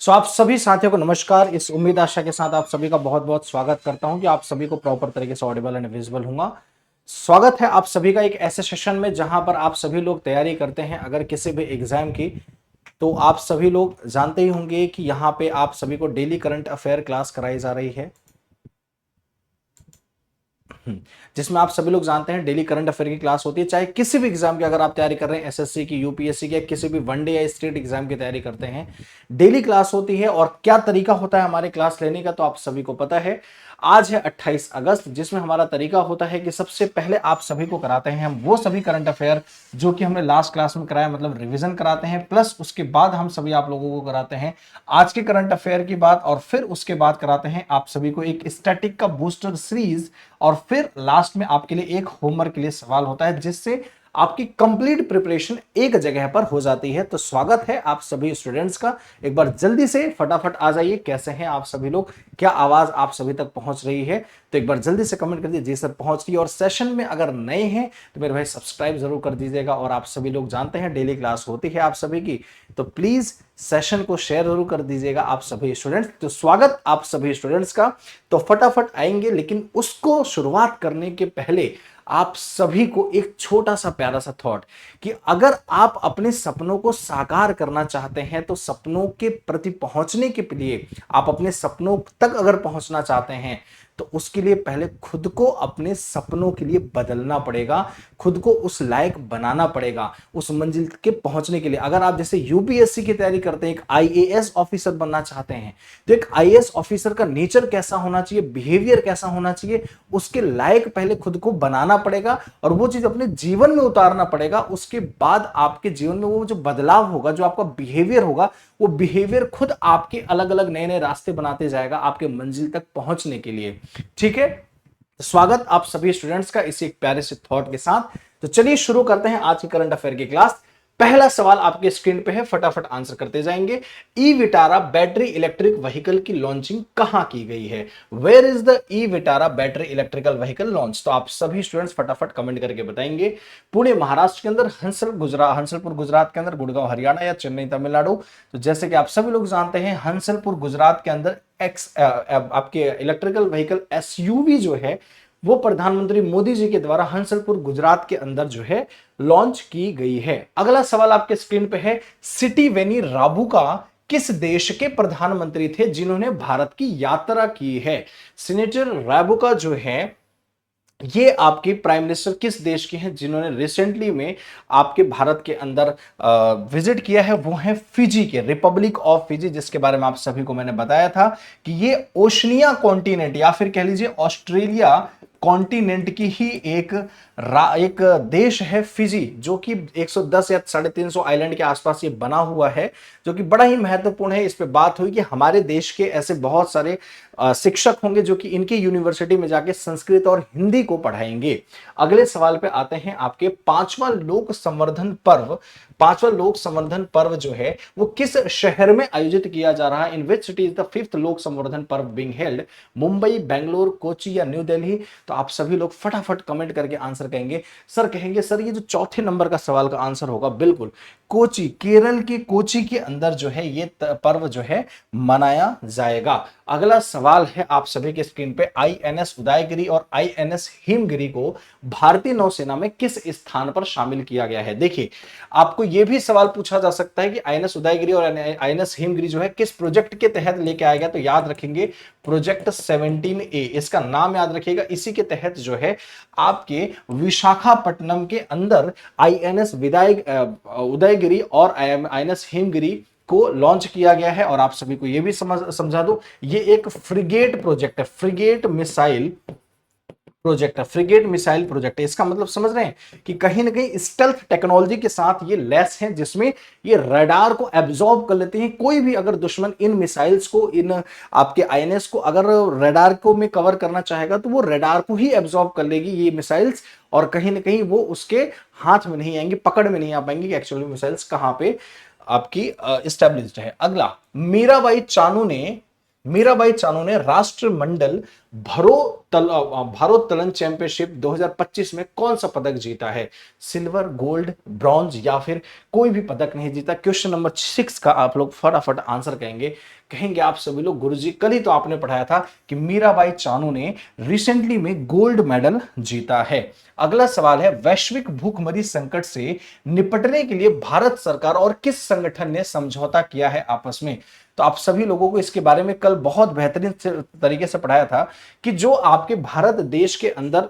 आप सभी साथियों को नमस्कार। इस उम्मीद आशा के साथ आप सभी का बहुत बहुत स्वागत करता हूं कि आप सभी को प्रॉपर तरीके से ऑडिबल एंड विजिबल होगा। स्वागत है आप सभी का एक ऐसे सेशन में जहां पर आप सभी लोग तैयारी करते हैं अगर किसी भी एग्जाम की। तो आप सभी लोग जानते ही होंगे कि यहाँ पे आप सभी को डेली करंट अफेयर क्लास कराई जा रही है, जिसमें आप सभी लोग जानते हैं डेली करंट अफेयर की क्लास होती है। चाहे किसी भी एग्जाम की अगर आप तैयारी कर रहे हैं, एसएससी की, यूपीएससी की, या किसी भी वनडे या स्टेट एग्जाम की तैयारी करते हैं, डेली क्लास होती है। और क्या तरीका होता है हमारे क्लास लेने का तो आप सभी को पता है। आज है 28 अगस्त, जिसमें हमारा तरीका होता है कि सबसे पहले आप सभी को कराते हैं हम वो सभी करंट अफेयर जो कि हमने लास्ट क्लास में कराया, मतलब रिवीजन कराते हैं, प्लस उसके बाद हम सभी आप लोगों को कराते हैं आज के करंट अफेयर की बात, और फिर उसके बाद कराते हैं आप सभी को एक स्टैटिक का बूस्टर सीरीज। और फिर लास्ट में आपके लिए एक होमवर्क के लिए सवाल होता है, जिससे आपकी कंप्लीट प्रिपरेशन एक जगह पर हो जाती है। तो स्वागत है आप सभी स्टूडेंट्स का। एक बार जल्दी से फटाफट आ जाइए। कैसे हैं आप सभी लोग? क्या आवाज आप सभी तक पहुंच रही है? तो एक बार जल्दी से कमेंट कर दीजिए जी सर पहुंच रही है। और सेशन में अगर नए हैं तो मेरे भाई सब्सक्राइब जरूर कर दीजिएगा। और आप सभी लोग जानते हैं डेली क्लास होती है आप सभी की, तो प्लीज सेशन को शेयर जरूर कर दीजिएगा आप सभी स्टूडेंट्स। तो स्वागत आप सभी स्टूडेंट्स का। तो फटाफट आएंगे, लेकिन उसको शुरुआत करने के पहले आप सभी को एक छोटा सा प्यारा सा थॉट कि अगर आप अपने सपनों को साकार करना चाहते हैं, तो सपनों के प्रति पहुंचने के लिए, आप अपने सपनों तक अगर पहुंचना चाहते हैं, तो उसके लिए पहले खुद को अपने सपनों के लिए बदलना पड़ेगा, खुद को उस लायक बनाना पड़ेगा उस मंजिल के पहुंचने के लिए। अगर आप जैसे यूपीएससी की तैयारी करते हैं, एक आईएएस ऑफिसर बनना चाहते हैं, तो एक आईएएस ऑफिसर का नेचर कैसा होना चाहिए, बिहेवियर कैसा होना चाहिए, उसके लायक पहले खुद को बनाना पड़ेगा और वो चीज अपने जीवन में उतारना पड़ेगा। उसके बाद आपके जीवन में वो जो बदलाव होगा, जो आपका बिहेवियर होगा, वो बिहेवियर खुद आपके अलग अलग नए नए रास्ते बनाते जाएगा आपके मंजिल तक पहुंचने के लिए। ठीक है, स्वागत आप सभी स्टूडेंट्स का इसी एक प्यारे से थॉट के साथ। तो चलिए शुरू करते हैं आज की करंट अफेयर की क्लास। पहला सवाल आपके स्क्रीन पे है, फटाफट आंसर करते जाएंगे। E Vitara battery electric vehicle की लॉन्चिंग कहां की गई है? Where is the e Vitara battery electrical vehicle launch? तो आप सभी स्टूडेंट्स फटाफट कमेंट करके बताएंगे। पुणे महाराष्ट्र के अंदर, हंसलपुर गुजरात के अंदर, गुड़गांव हरियाणा या चेन्नई तमिलनाडु? तो जैसे कि आप सभी लोग जानते हैं, हंसलपुर गुजरात के अंदर आपके इलेक्ट्रिकल व्हीकल एसयूवी जो है, वो प्रधानमंत्री मोदी जी के द्वारा हंसलपुर गुजरात के अंदर जो है लॉन्च की गई है। अगला सवाल आपके स्क्रीन पे है, सिटी वेनी राबुका किस देश के प्रधानमंत्री थे जिन्होंने भारत की यात्रा की है? सीनेटर राबुका जो है, ये आपकी प्राइम मिनिस्टर किस देश के हैं जिन्होंने रिसेंटली में आपके भारत के अंदर विजिट किया है? वो है फिजी के, रिपब्लिक ऑफ फिजी, जिसके बारे में आप सभी को मैंने बताया था कि ये ओशनिया कॉन्टिनेंट या फिर कह लीजिए ऑस्ट्रेलिया कॉन्टिनेंट की ही एक देश है फिजी, जो कि 110 या 350 आइलैंड के आसपास ये बना हुआ है, जो कि बड़ा ही महत्वपूर्ण है। इस पे बात हुई कि हमारे देश के ऐसे बहुत सारे शिक्षक होंगे जो कि इनकी यूनिवर्सिटी में जाके संस्कृत और हिंदी को पढ़ाएंगे। अगले सवाल पे आते हैं, आपके पांचवा लोक संवर्धन पर्व जो है वो किस शहर में आयोजित किया जा रहा है? In which city is the fifth Lok Samvardhan Parv being held? Mumbai, Bangalore, Kochi या न्यू दिल्ली? तो आप सभी लोग फटाफट कमेंट करके आंसर कहेंगे सर ये जो चौथे नंबर का सवाल का आंसर होगा, बिल्कुल कोची, केरल के कोची के अंदर जो है ये पर्व जो है मनाया जाएगा। अगला सवाल है आप सभी के स्क्रीन पे, आईएनएस उदयगिरी और आईएनएस हिमगिरी को भारतीय नौसेना में किस स्थान पर शामिल किया गया है? देखिए, आपको यह भी सवाल पूछा जा सकता है कि आईएनएस उदयगिरी और आईएनएस हिमगिरी जो है किस प्रोजेक्ट के तहत लेके आया गया? तो याद रखेंगे प्रोजेक्ट 17A, इसका नाम याद रखिएगा। इसी के तहत जो है आपके विशाखापट्टनम के अंदर आईएनएस उदयगिरी और आईएनएस हिमगिरी को लॉन्च किया गया है। और आप सभी को यह भी समझा दो, ये एक फ्रिगेट प्रोजेक्ट है, फ्रिगेट मिसाइल प्रोजेक्ट है। इसका मतलब समझ रहे हैं कि कहीं ना कहीं स्टेल्थ टेक्नोलॉजी के साथ ये लैस है, जिसमें ये रडार को एब्जॉर्ब कर लेते हैं। कोई भी अगर दुश्मन इन मिसाइल्स को, इन आपके आईएनएस को अगर रडार को में कवर करना चाहेगा, तो वो रडार को ही एब्जॉर्ब कर लेगी ये मिसाइल्स, और कहीं ना कहीं वो उसके हाथ में नहीं आएंगी, पकड़ में नहीं आ पाएंगी कि एक्चुअली मिसाइल्स कहां पे आपकी स्टैब्लिश्ड है। अगला, मीराबाई चानू ने राष्ट्रमंडल भारोत्तोलन चैंपियनशिप 2025 में कौन सा पदक जीता है? सिल्वर, गोल्ड, ब्रॉन्ज या फिर कोई भी पदक नहीं जीता? क्वेश्चन नंबर 6 का आप लोग फटाफट आंसर कहेंगे आप सभी लोग, गुरुजी कल ही तो आपने पढ़ाया था कि मीराबाई चानू ने रिसेंटली में गोल्ड मेडल जीता है। अगला सवाल है, वैश्विक भूखमरी संकट से निपटने के लिए भारत सरकार और किस संगठन ने समझौता किया है आपस में? तो आप सभी लोगों को इसके बारे में कल बहुत बेहतरीन तरीके से पढ़ाया था कि जो आपके भारत देश के अंदर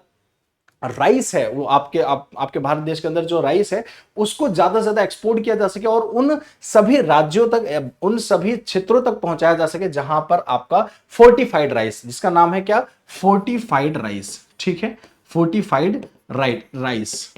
राइस है, वो आपके भारत देश के अंदर जो राइस है उसको ज्यादा से ज्यादा एक्सपोर्ट किया जा सके और उन सभी राज्यों तक, उन सभी क्षेत्रों तक पहुंचाया जा सके जहां पर आपका फोर्टिफाइड राइस, जिसका नाम है क्या? Fortified rice. ठीक है, फोर्टिफाइड राइस।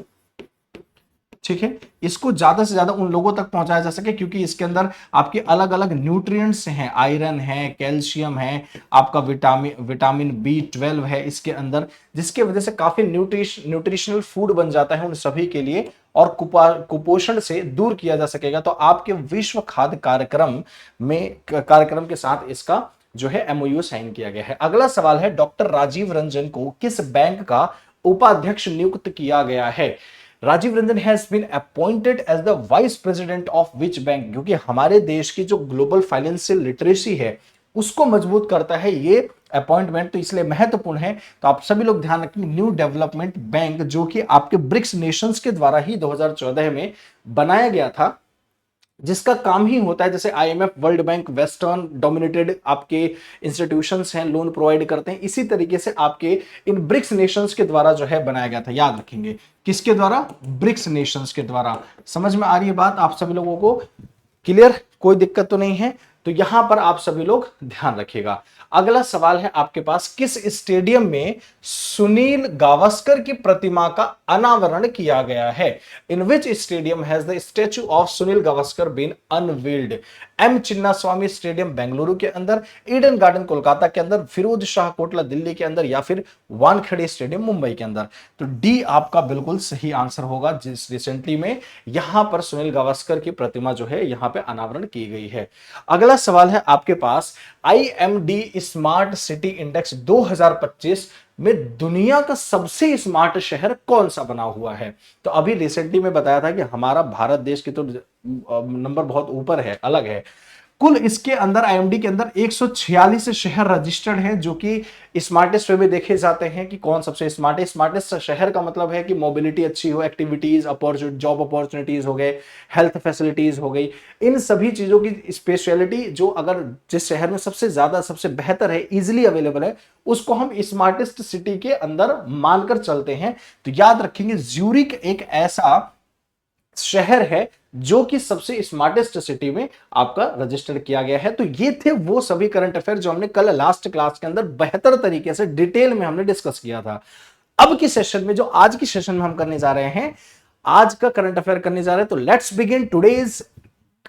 ठीक है, इसको ज्यादा से ज्यादा उन लोगों तक पहुंचाया जा सके क्योंकि इसके अंदर आपके अलग अलग न्यूट्रिएंट्स हैं, आयरन है, कैल्शियम है, आपका विटामिन B12 है इसके अंदर, जिसके वजह से काफी न्यूट्रिशनल फूड बन जाता है उन सभी के लिए और कुपोषण से दूर किया जा सकेगा। तो आपके विश्व खाद्य कार्यक्रम के साथ इसका जो है MOU साइन किया गया है। अगला सवाल है, डॉक्टर राजीव रंजन को किस बैंक का उपाध्यक्ष नियुक्त किया गया है? Rajiv Ranjan has been appointed as the vice president of which bank? क्योंकि हमारे देश की जो ग्लोबल फाइनेंशियल लिटरेसी है उसको मजबूत करता है ये अपॉइंटमेंट, तो इसलिए महत्वपूर्ण है। तो आप सभी लोग ध्यान रखें, न्यू डेवलपमेंट बैंक जो कि आपके ब्रिक्स नेशंस के द्वारा ही 2014 में बनाया गया था, जिसका काम ही होता है जैसे IMF, world bank, western dominated आपके इंस्टीट्यूशंस हैं, लोन प्रोवाइड करते हैं, इसी तरीके से आपके इन ब्रिक्स नेशंस के द्वारा जो है बनाया गया था। याद रखेंगे, किसके द्वारा? ब्रिक्स नेशंस के द्वारा। समझ में आ रही है बात आप सभी लोगों को? क्लियर, कोई दिक्कत तो नहीं है? तो यहां पर आप सभी लोग ध्यान रखिएगा। अगला सवाल है आपके पास, किस स्टेडियम में सुनील गावस्कर की प्रतिमा का अनावरण किया गया है? In which stadium has the statue of Sunil Gavaskar been unveiled? M Chinnaswamy stadium Bengaluru के अंदर, ईडन गार्डन कोलकाता के अंदर, फिरोज शाह कोटला दिल्ली के अंदर या फिर वानखेड़े स्टेडियम मुंबई के अंदर? तो डी आपका बिल्कुल सही आंसर होगा, जिस रिसेंटली में यहां पर सुनील गावस्कर की प्रतिमा जो है यहां पे अनावरण की गई है। अगला सवाल है आपके पास, IMD स्मार्ट सिटी इंडेक्स 2025 में दुनिया का सबसे स्मार्ट शहर कौन सा बना हुआ है? तो अभी रिसेंटली में बताया था कि हमारा भारत देश की तो नंबर बहुत ऊपर है, अलग है। कुल इसके अंदर IMD के अंदर 146 शहर रजिस्टर्ड हैं जो कि स्मार्टेस्ट वे में देखे जाते हैं कि कौन सबसे स्मार्ट है। स्मार्टेस्ट शहर का मतलब है कि मोबिलिटी अच्छी हो, एक्टिविटीज, जॉब अपॉर्चुनिटीज हो गए, हेल्थ फैसिलिटीज हो गई, इन सभी चीजों की स्पेशलिटी जो अगर जिस शहर में सबसे ज्यादा सबसे बेहतर है, इजिली अवेलेबल है, उसको हम स्मार्टेस्ट सिटी के अंदर मानकर चलते हैं। तो याद रखेंगे, ज्यूरिक एक ऐसा शहर है जो कि सबसे स्मार्टेस्ट सिटी में आपका रजिस्टर किया गया है। तो ये थे वो सभी करंट अफेयर जो हमने कल लास्ट क्लास के अंदर बेहतर तरीके से डिटेल में हमने डिस्कस किया था। अब की सेशन में, जो आज की सेशन में हम करने जा रहे हैं, आज का करंट अफेयर करने जा रहे हैं, तो let's begin today's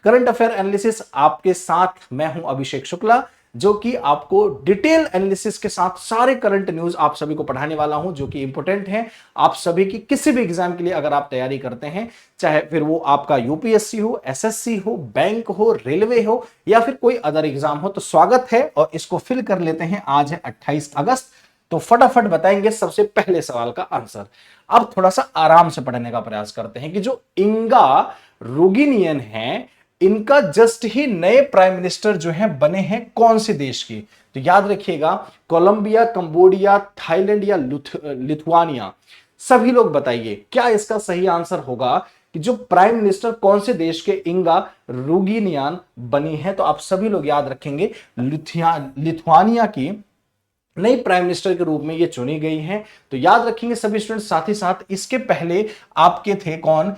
current affair analysis. आपके साथ मैं हूं अभिषेक शुक्ला, जो कि आपको डिटेल एनालिसिस के साथ सारे करंट न्यूज आप सभी को पढ़ाने वाला हूं, जो कि इंपॉर्टेंट है आप सभी की किसी भी एग्जाम के लिए अगर आप तैयारी करते हैं, चाहे फिर वो आपका UPSC हो, SSC हो, बैंक हो, रेलवे हो या फिर कोई अदर एग्जाम हो, तो स्वागत है। और इसको फिल कर लेते हैं। आज है 28 अगस्त, तो फटाफट बताएंगे सबसे पहले सवाल का आंसर। अब थोड़ा सा आराम से पढ़ने का प्रयास करते हैं कि जो इंगा रोगिनियन है, इनका जस्ट ही नए प्राइम मिनिस्टर जो हैं बने हैं कौन से देश की? तो याद रखिएगा, कोलंबिया, कंबोडिया, थाईलैंड या लिथुआनिया? सभी लोग बताइए क्या इसका सही आंसर होगा कि जो प्राइम मिनिस्टर कौन से देश के इंगा रोगिनियन बनी है? तो आप सभी लोग याद रखेंगे, लिथुआनिया की नई प्राइम मिनिस्टर के रूप में ये चुनी गई हैं। तो याद रखेंगे सभी स्टूडेंट। साथ ही साथ इसके पहले आपके थे कौन?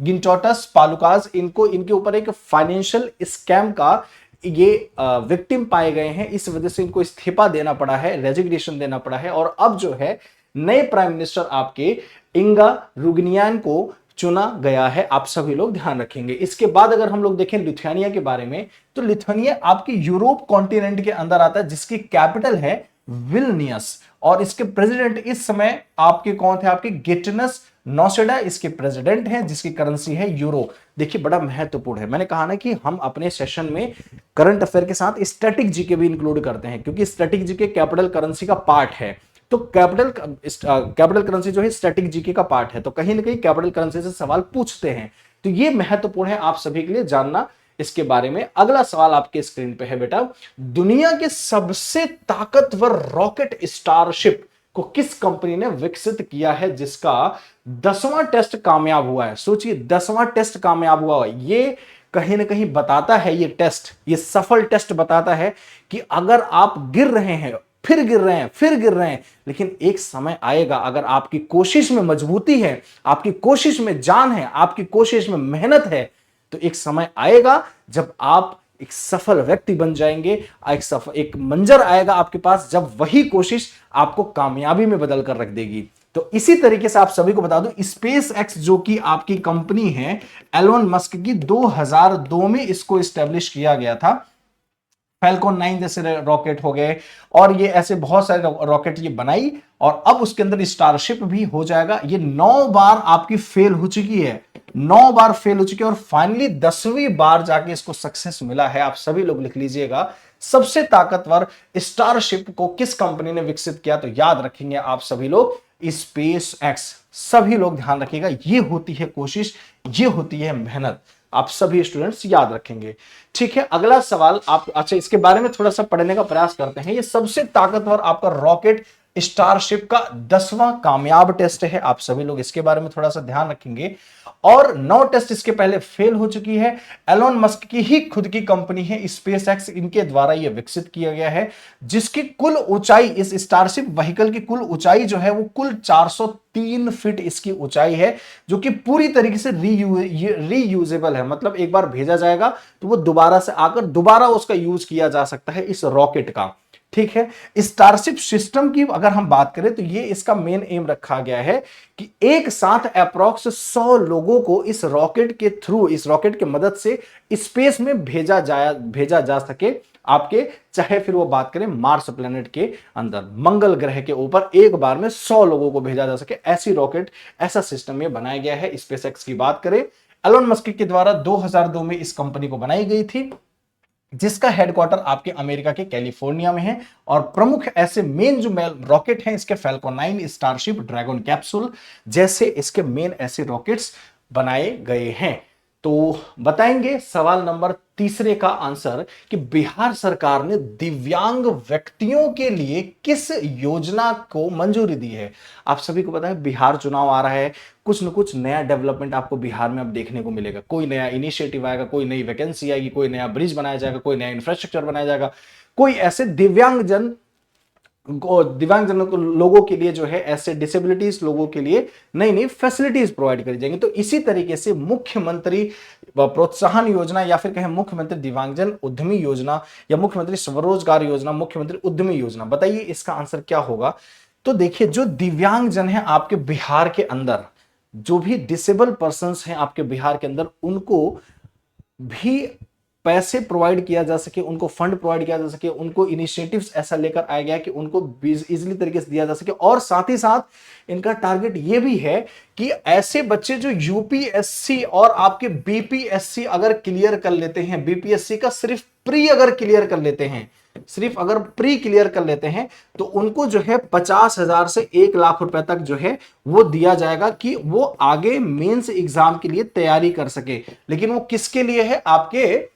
गिंटोटस पालुकास। इनके ऊपर एक फाइनेंशियल स्कैम का ये विक्टिम पाए गए हैं, इस वजह से इनको इस्तीफा देना पड़ा है, रेजिग्नेशन देना पड़ा है। और अब जो है नए प्राइम मिनिस्टर आपके इंगा रोगिनियन को चुना गया है, आप सभी लोग ध्यान रखेंगे। इसके बाद अगर हम लोग देखें लिथुआनिया के बारे में, तो लिथुआनिया आपके यूरोप कॉन्टिनेंट के अंदर आता है, जिसकी कैपिटल है विल्नियस। और इसके प्रेसिडेंट इस समय आपके कौन थे? आपके गिटनस नौसेडा इसके प्रेसिडेंट हैं, जिसकी करेंसी है यूरो। देखिए बड़ा महत्वपूर्ण है, मैंने कहा ना कि हम अपने सेशन में करंट अफेयर के साथ स्टैटिक जीके भी इंक्लूड करते हैं, क्योंकि स्टैटिक जीके कैपिटल करेंसी का पार्ट है। तो कैपिटल करेंसी जो है स्टैटिक जीके का पार्ट है, तो कहीं ना कहीं कैपिटल करेंसी से सवाल पूछते हैं। तो ये महत्वपूर्ण है आप सभी के लिए जानना इसके बारे में। अगला सवाल आपके स्क्रीन पे है बेटा, दुनिया के सबसे ताकतवर रॉकेट स्टारशिप को किस कंपनी ने विकसित किया है, जिसका 10वां टेस्ट कामयाब हुआ है। सोचिए 10वां टेस्ट कामयाब हुआ है, ये कहीं ना कहीं बताता है, ये टेस्ट, ये सफल टेस्ट बताता है कि अगर आप गिर रहे हैं, फिर गिर रहे हैं, फिर गिर रहे हैं, लेकिन एक समय आएगा, अगर आपकी कोशिश में मजबूती है, आपकी कोशिश में जान है, आपकी कोशिश में मेहनत है, तो एक समय आएगा जब आप एक सफल व्यक्ति बन जाएंगे। एक मंजर आएगा आपके पास जब वही कोशिश आपको कामयाबी में बदल कर रख देगी। तो इसी तरीके से आप सभी को बता दूं, स्पेस एक्स जो कि आपकी कंपनी है एलोन मस्क की, 2002 में इसको एस्टेब्लिश किया गया था। फैल्कॉन 9 जैसे रॉकेट हो गए, और ये ऐसे बहुत सारे रॉकेट ये बनाई, और अब उसके अंदर स्टारशिप भी हो जाएगा। ये 9 बार आपकी फेल हो चुकी है, 9 बार फेल हो चुकी है, और फाइनली 10वीं बार जाके इसको सक्सेस मिला है। आप सभी लोग लिख लीजिएगा, सबसे ताकतवर स्टारशिप को किस कंपनी ने विकसित किया, तो याद रखेंगे आप सभी लोग स्पेस एक्स। सभी लोग ध्यान रखिएगा, ये होती है कोशिश, ये होती है मेहनत, आप सभी स्टूडेंट्स याद रखेंगे। ठीक है, अगला सवाल आप, अच्छा इसके बारे में थोड़ा सा पढ़ने का प्रयास करते हैं। ये सबसे ताकतवर आपका रॉकेट स्टारशिप का 10वां कामयाब टेस्ट है, आप सभी लोग इसके बारे में थोड़ा सा ध्यान रखेंगे। और 9 टेस्ट इसके पहले फेल हो चुकी है। एलोन मस्क की ही खुद की कंपनी है स्पेस एक्स, इनके द्वारा यह विकसित किया गया है, जिसकी कुल ऊंचाई, इस स्टारशिप व्हीकल की कुल ऊंचाई जो है वो कुल 403 फीट इसकी ऊंचाई है, जो कि पूरी तरीके से रीयूजेबल है। मतलब एक बार भेजा जाएगा तो वो दोबारा से आकर दोबारा उसका यूज किया जा सकता है इस रॉकेट का। ठीक है, स्टारशिप सिस्टम की अगर हम बात करें तो ये इसका मेन एम रखा गया है कि एक साथ अप्रॉक्स 100 लोगों को इस रॉकेट के थ्रू, इस रॉकेट की मदद से स्पेस में भेजा जा सके आपके, चाहे फिर वो बात करें मार्स प्लेनेट के अंदर, मंगल ग्रह के ऊपर एक बार में 100 लोगों को भेजा जा सके, ऐसी रॉकेट, ऐसा सिस्टम ये बनाया गया है। स्पेस एक्स की बात करें, एलोन मस्क के द्वारा 2002 में इस कंपनी को बनाई गई थी, जिसका हेडक्वार्टर आपके अमेरिका के कैलिफोर्निया में है। और प्रमुख ऐसे मेन जो रॉकेट हैं इसके फैल्कॉन 9, स्टारशिप, ड्रैगन कैप्सूल जैसे इसके मेन ऐसे रॉकेट्स बनाए गए हैं। तो बताएंगे सवाल नंबर तीसरे का आंसर कि बिहार सरकार ने दिव्यांग व्यक्तियों के लिए किस योजना को मंजूरी दी है। आप सभी को पता है बिहार चुनाव आ रहा है, कुछ न कुछ नया डेवलपमेंट आपको बिहार में अब देखने को मिलेगा। कोई नया इनिशिएटिव आएगा, कोई नई वैकेंसी आएगी, कोई नया ब्रिज बनाया जाएगा, कोई नया इंफ्रास्ट्रक्चर बनाया जाएगा, कोई ऐसे दिव्यांगजन लोगों के लिए जो है, ऐसे डिसेबिलिटीज लोगों के लिए नई नई फैसिलिटीज प्रोवाइड करी जाएंगी। तो इसी तरीके से मुख्यमंत्री प्रोत्साहन योजना, या फिर कहें मुख्यमंत्री दिव्यांगजन उद्यमी योजना, या मुख्यमंत्री स्वरोजगार योजना, मुख्यमंत्री उद्यमी योजना, बताइए इसका आंसर क्या होगा। तो देखिए, जो दिव्यांगजन है आपके बिहार के अंदर, जो भी डिसेबल पर्संस हैं आपके बिहार के अंदर, उनको भी पैसे प्रोवाइड किया जा सके, उनको फंड प्रोवाइड किया जा सके, उनको इनिशिएटिव्स ऐसा लेकर आया गया कि उनको इजीली तरीके से दिया जा सके। और साथ ही साथ इनका टारगेट ये भी है कि ऐसे बच्चे जो यूपीएससी और आपके बीपीएससी अगर क्लियर कर लेते हैं, बीपीएससी का सिर्फ प्री अगर क्लियर कर लेते हैं, सिर्फ अगर प्री क्लियर कर लेते हैं, तो उनको जो है 50,000 से 1 लाख रुपए तक जो है वो दिया जाएगा कि वो आगे मेंस एग्जाम के लिए तैयारी कर सके। लेकिन वो किसके लिए है, आपके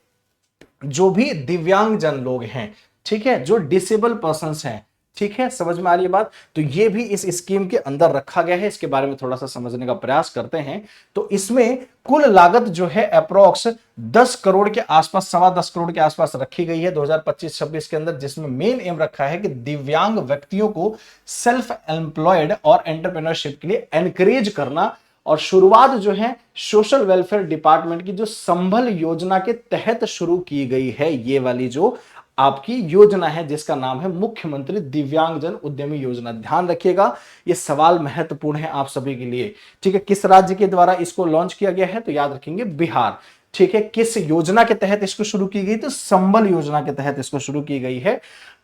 जो भी दिव्यांगजन लोग हैं, ठीक है, जो डिसेबल पर्संस हैं। ठीक है, समझ में आ रही है बात। तो ये भी इस स्कीम के अंदर रखा गया है, इसके बारे में थोड़ा सा समझने का प्रयास करते हैं। तो इसमें कुल लागत जो है अप्रोक्स 10 करोड़ के आसपास, 10.25 करोड़ के आसपास रखी गई है 2025-26 के अंदर, जिसमें मेन एम रखा है कि दिव्यांग व्यक्तियों को सेल्फ एम्प्लॉयड और एंटरप्रेन्योरशिप के लिए एनकरेज करना। और शुरुआत जो है सोशल वेलफेयर डिपार्टमेंट की जो संभल योजना के तहत शुरू की गई है, ये वाली जो आपकी योजना है जिसका नाम है मुख्यमंत्री दिव्यांगजन उद्यमी योजना। ध्यान रखिएगा, ये सवाल महत्वपूर्ण है आप सभी के लिए। ठीक है, किस राज्य के द्वारा इसको लॉन्च किया गया है, तो याद रखेंगे बिहार। ठीक है, किस योजना के तहत इसको शुरू की गई, तो संबल योजना के तहत इसको शुरू की गई है।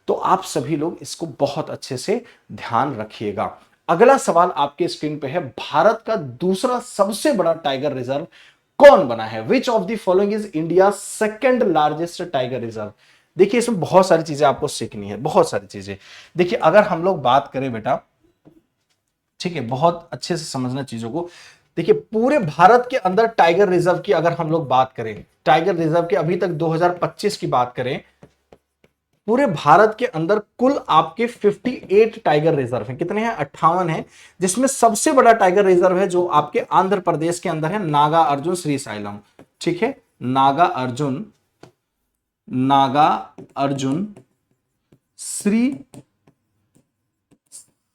तो आप सभी लोग इसको बहुत अच्छे से ध्यान रखिएगा। अगला सवाल आपके स्क्रीन पे है, भारत का दूसरा सबसे बड़ा टाइगर रिजर्व कौन बना है? Which of the following is India second largest tiger reserve? देखिए इसमें बहुत सारी चीजें आपको सीखनी है, बहुत सारी चीजें। देखिए अगर हम लोग बात करें बेटा, ठीक है, बहुत अच्छे से समझना चीजों को। देखिए पूरे भारत के अंदर टाइगर रिजर्व की अगर हम लोग बात करें, टाइगर रिजर्व के अभी तक 2025 की बात करें, पूरे भारत के अंदर कुल आपके 58 टाइगर रिजर्व हैं। कितने हैं? 58 हैं, जिसमें सबसे बड़ा टाइगर रिजर्व है जो आपके आंध्र प्रदेश के अंदर है, नागा अर्जुन श्रीशैलम। ठीक है, Naga Arjun, Naga Arjun Shri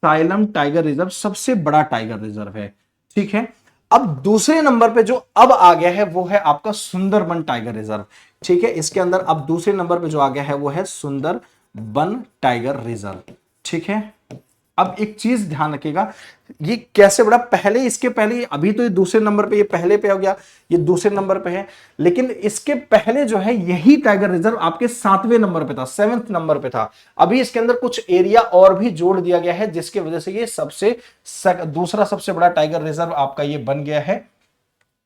xylem tiger reserve सबसे बड़ा टाइगर रिजर्व है। ठीक है, अब दूसरे नंबर पे जो अब आ गया है वो है आपका सुंदरबन टाइगर रिजर्व। ठीक है, इसके अंदर अब दूसरे नंबर पे जो आ गया है वो है सुंदरबन टाइगर रिजर्व। ठीक है, अब एक चीज ध्यान रखिएगा, ये कैसे बड़ा, पहले इसके पहले, अभी तो ये दूसरे नंबर पे, ये पहले पे हो गया, ये दूसरे नंबर पे है, लेकिन इसके पहले जो है यही टाइगर रिजर्व आपके 7वें नंबर पे था, 7th नंबर पे था। अभी इसके अंदर कुछ एरिया और भी जोड़ दिया गया है जिसकी वजह से ये दूसरा सबसे बड़ा टाइगर रिजर्व आपका ये बन गया है।